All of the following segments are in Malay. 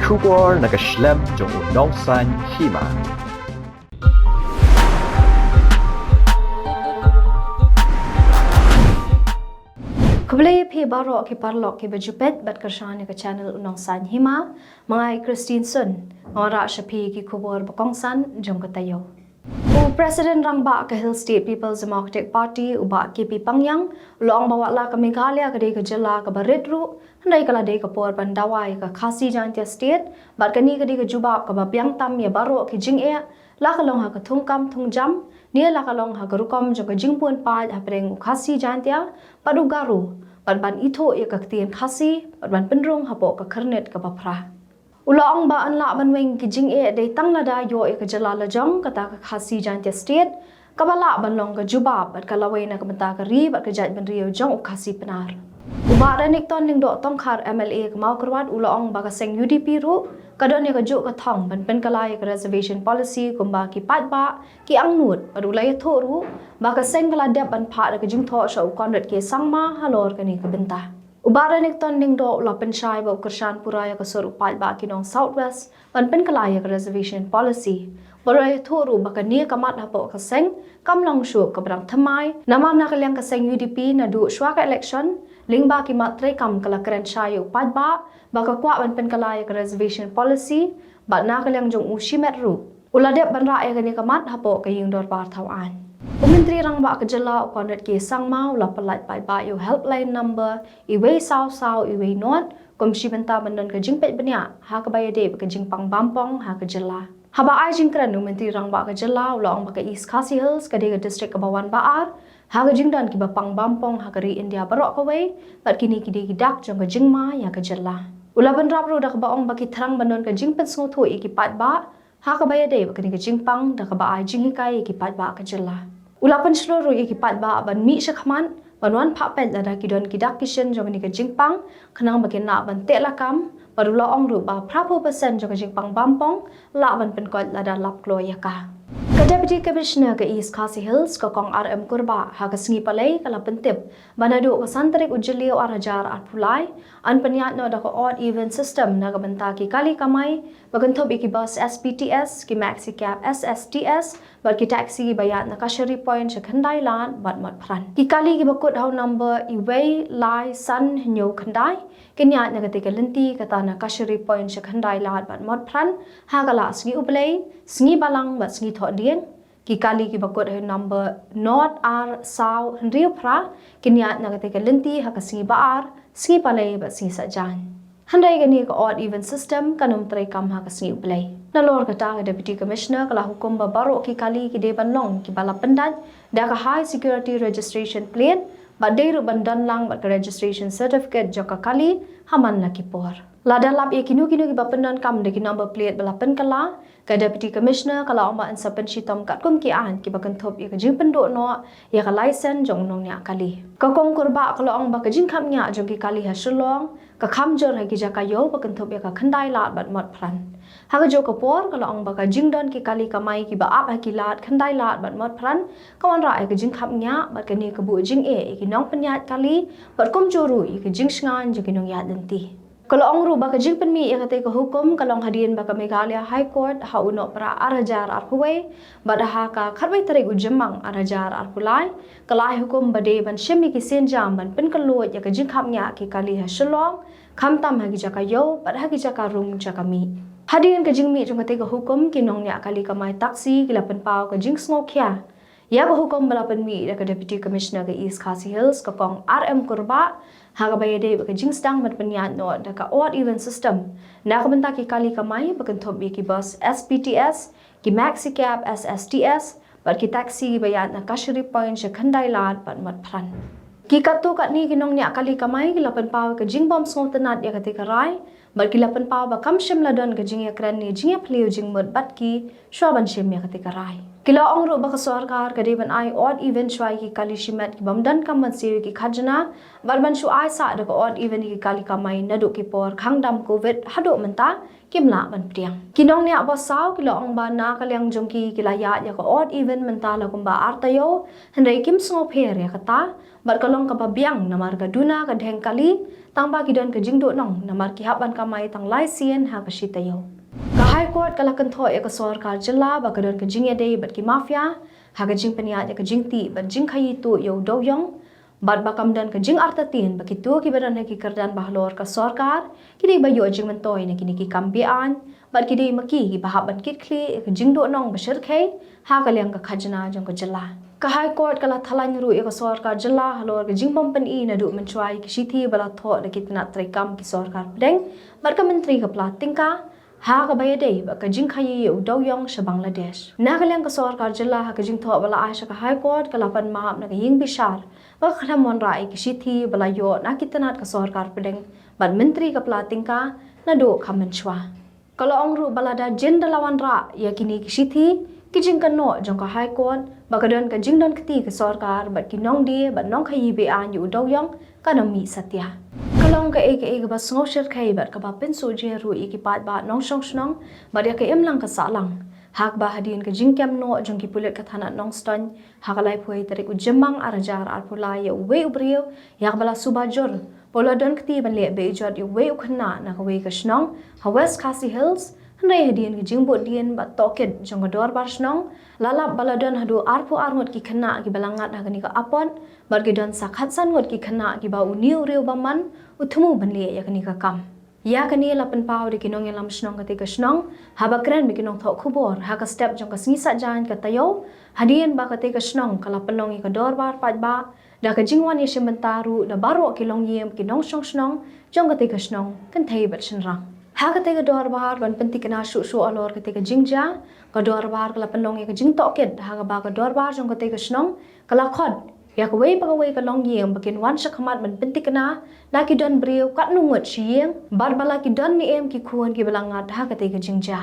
Khubor nagaslem Jong Bakongsan Hima. Kublai phi baro ki parlok ki bajupet bat kershane ke channel Bakongsan Hima mangai Christine Sun ngora shapi ki Khubor Bakongsan Jong Taïew. U President Rangba ke Hill State People's Democratic Party uba KP Pangyang long bawa la ke Meghalaya ke de jela ke Baritru handai kala de ke por bandawai ke Khasi Jantia State bat ke ni ke de jubab ke babyang tam ya baro ki jing e la ka long ha ke thungkam thungjam ni la ka long ha ke rukom jo ke jingpun pa ha preng Khasi Jantia padu garu ban ito ya ke tien Khasi ban penrung ha po ke kernet ke bapra. Ulang ba an la ban weng ki jing e de tang la da yo e ke jela la jong kata ke Khasi Jantia State ka bala ban long ke jubab bat ka lawai na ke menta ke ri bat ke jaj ban rio jong Khasi penar. Uba ranik ton ning do tong khar MLA ke mau kerwat ulang ba ka seng UDP ru kadon ya ke juk ke thong ban pen kalai ke reservation policy kumba ki pat ba ki angnut adu lai tho ru ba ka seng kala dep ban pha ke jing tho sho konrat ke sangma halor ke ni ke benta. Ubara nik ton ning do la penshai ba kershan pura ya ke sur upat ba ki nong southwest ban pen kalai ke reservation policy Barai thuru baka ni kamat hapo kaseng kam long shu ka bram thamai nama na kalyang kaseng UDP na du shwa ka election lingba ki matre kam kala kren shayu pad ba baka kwa ban pen kala ya reservation policy ba na kalyang jong ushi metru uladep ban ra ya ni kamat hapo ka ying dor par thawan Menteri Rangba ke jela konrat ke sangma ula palat pai ba yo helpline number iwe saw iwe not komsi benta bandon ke jingpet benya ha ka bayade ke jingpang bampong ha ke jela Haba ai jingkran nu Menteri Rangba ke jela ulong ba ke East Khasi Hills ke de district ke Bawan Baar ha ke jingdan ki bapang bampong ha ke ri India barok ke wei bat kini ki de dak jong ke jingma ya ke jela ula ban rap ro da ke baong ba ki thrang bandon ke jingpet sngo tho ki pat ba ha ka bayade ke ni ke jingpang da ke ba ai jinghikai ki pat ba ke jela ula pan shlo ro ki pat ba ban mi shakman banwan pha pen da ki don ki dak kishen jong ni ke jingpang khnang ba ke na ban te la kam Parula ong ru ba prapo percent jong jingpang bampong la ban pen ko la da lap kloya ka Ka Deputy Commissioner ke East Khasi Hills ka kong RM kurba ha ka sngi palai kala pentip banado ka santarik ujeliu arajar at pulai an panyat no da ko odd even system na ka banta ki kali kamai bagantob iki bus SPTS ki maxi cab SSTS bat ki taxi bayat na kashari point sa khandai lan bat mat pran ki kali ki bakut how number iway lai san nyo khandai kinyat na katika lenti kata na kashari point sa khandai lan bat mat pran ha kala sngi uplay sngi balang bat sngi tho dien ki kali ki bakut hay number not r saw rio pra kinyat na katika lenti ha ka sngi baar sngi palay bat sngi sajan Handai gani ka odd even system kanum tray kam ha ka sngi uplay na lor kata ka Deputy Commissioner kala hukum ba baro ki kali ki de banlong ki bala pendat da ka high security registration plate ba deiru bandan lang ba ka registration certificate joka kali haman la ki por lada lap e kinu ki ba pendan kam de ki number plate bala pen kala ka Deputy Commissioner kala oma an sapen shitam kat kum ki an ki ba kan thop e ka jing pendo no ya ka license jong nong nya kali ka kong kurba kala ong ba ka jing kham nya jong ki kali ha shulong ka kham jor ha ki jaka yo ba kan thop e ka khandai lat bat mat pran ha ka jo ka por kala ong ba ka jing don ki kali kamai ki ba ap ha ki lat khandai lat bat mat pran ka wan ra e ka jing kham nya bat ka ni ka bu jing e ki nong penyat kali bat kum joru e ka jing sngan jo ki nong ya denti Kalau ong ru ba ka jing pen mi ya kate ka hukum kalong hadien ba ka Meghalaya High Court ha uno pra arajar ar huwei ba da ha ka kharbai tare gu jemang arajar ar pulai kalai hukum ba de ban shemi ki sen jam ban pen ka lo ya ka jing kham nya ki kali ha shlong kham tam ha ki jaka yo ba ha ki jaka rung jaka mi hadien ka jing mi jong kate ka hukum ki nong nya kali ka mai taxi ki la pen pau ka jing sngo khya ya ka hukum bala pen mi ya ka Deputy Commissioner ka East Khasi Hills ka kong RM kurba Haga bayade baka jingstang mat penyat no da ka odd even system na ka benta ki kali kamai bakan thop ki bus SPTS ki maxi cab SSTS bat ki taxi bayat na kashari point sa khandai lat bat mat pran ki katu kat ni kinong nya kali kamai ki lapan paw ka jingbom song tanat ya katika rai bat ki lapan paw ba kam shim ladon ka jingya kran ni jingya pleo jingmut bat ki shwaban shim ya katika rai Kila ong ru baka sarkar ka deban ai odd even shwai ki kali shimet ki bamdan kam man siri ki khajna barban shu ai sa da ka odd even ki kali kamai na do ki por khangdam covid hado menta kimla ban priang kinong nya ba saw kila ong ba na kalyang jongki kila ya ka odd even menta la kumba artayo handai kim sngo pher ya kata bar kalong ka babyang namar ka duna ka dheng kali tang ba ki don ka jing do nong namar ki haban kamai tang lai sien ha ka shi Taïew ka high court kala kan tho e ka sarkar jilla ba ka don ka jing ade bat ki mafia ha ka jing pania ka jing ti bat jing khai tu yo do yong bat ba kam dan ka jing artatin ba ki tu ki badan ki kardan ba halor ka sarkar ki dei ba yo jing man toy ne ki ki kambian bat ki dei maki ki ba haban kit kli ka jing do nong ba shir khai ha ka liang ka khajna jong ka jilla ka high court kala thalan ru e ka sarkar jilla halor ka jing pam pan I na du man chwai ki shi thi bala tho de kitna trai kam ki sarkar pedeng bar ka menteri ka plating ka ha ka baya dei ba ka jing khai yo do yong sha Bangladesh na ka liang ka sarkar jilla ha ka jing tho bala aisha ka high court kala pan ma na ka ying bishar ba kham mon rai ki shi thi bala yo na kitna ka sarkar pedeng bar menteri ka plating ka na do khamen chwa kala ong ru bala da jin dalawan ra ya kini ki shi thi ki jing kan no jong ka high court ba ka don ka jing don kti ka sarkar bat ki nong di bat nong khai be an yu do yong ka no mi satya kalong ka e ba sngo shir khai bat ka ba pen su je ru I ki pat ba nong shong snong ba ya ka em lang ka sa lang hak ba hadin ka jing kem no jong ki pulet ka thana nong ston ha ka lai phoi tari ku jemang arajar ar pulai ya we ubrio yak bala suba jor pola don kti ban le be jot yu we ukhna na ka we ka snong ha West Khasi Hills Hnai hadian ki jingbo dian ba toket jong ka dor bar snong lalap baladon hadu arpu arngot ki khana ki balangat ha kani ka apon bar ki don sakhat san ngot ki khana ki ba uniu reu baman uthumu banle ya kani ka kam ya kani lapan paw de ki nong lam snong ka te ka snong ha ba kran mi ki nong tho khubor ha ka step jong ka sngi sa jan ka Taïew hadian ba ka te ka snong kala panong ka dor bar pat ba da ka jingwan ye shimentaru da baro ki long yem ki nong shong snong jong ka te ka snong kan thei bat shin rang ha ka te ka dor bar ban penti kana shu shu alor ka te ka jingja ka dor bar kala panong ka jing toket ha ka ba ka dor bar jong ka te ka snong kala khod ya ka wei pa ka wei ka long yem bakin wan shakhamat ban penti kana na ki don breu kat nu ngot chieng bar bala ki don ni em ki khuan ki balangat ha ka te ka jingja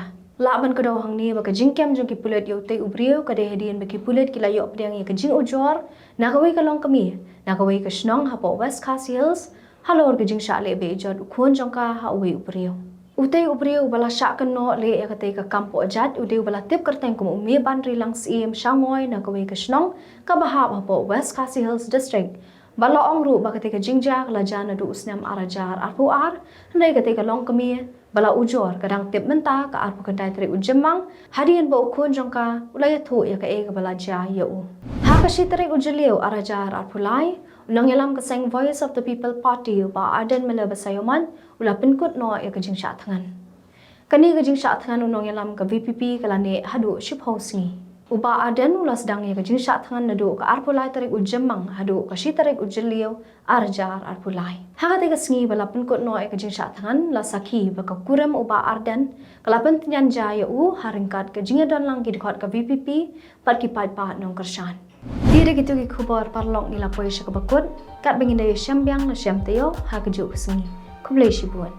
la ban ka do hang ni ba ka jing kem jong ki pulet yo te ubreu ka de hedien ba ki pulet ki la yo pdeng ye ka jing ujor na ka wei ka long kami na ka wei ka snong ha po West Khasi Hills halor ka jing sha le be jot khun jong ka ha wei ubreu Utay ubriu bala syak kan no le ya katay ka kampo ajat udeu bala tip kerteng kum umi bandri lang siem shangoy na kaway ka snong kabahap po West Khasi Hills District bala ong ru ba katay ka jingjak la jana du usnam arajar arpu ar handay katay ka long kami bala ujor kadang tip menta ka arpu kanday tri ujemang hadian ba ukun jong ka ulay thu ya ka ega bala ja ya u ha ka shitri ujeliu arajar arpu lai Unang yalam kaseng Voice of the People Party ba adan mala basayoman ula pinkut no ya kajing sya thangan. Kani kajing sya thangan unang yalam ka VPP kalane hadu ship house ni. Uba adan ula sedang ya kajing sya thangan nadu ka arpulai tarik ujemang hadu ka shi tarik ujeliu arjar arpulai. Hakate ka sngi bala pinkut no ya kajing sya thangan la sakhi ba ka kuram uba ardan kalapan tinyan jaya u haringkat kajing don lang ki dikot ka VPP pat ki pat pa nong kershan. Tidak gitu ki Khubor parlong nila poy siya kabakot kat bangin dayo siyam biyang na siyam tayo ha kajo kasungi. Kublay sibuan.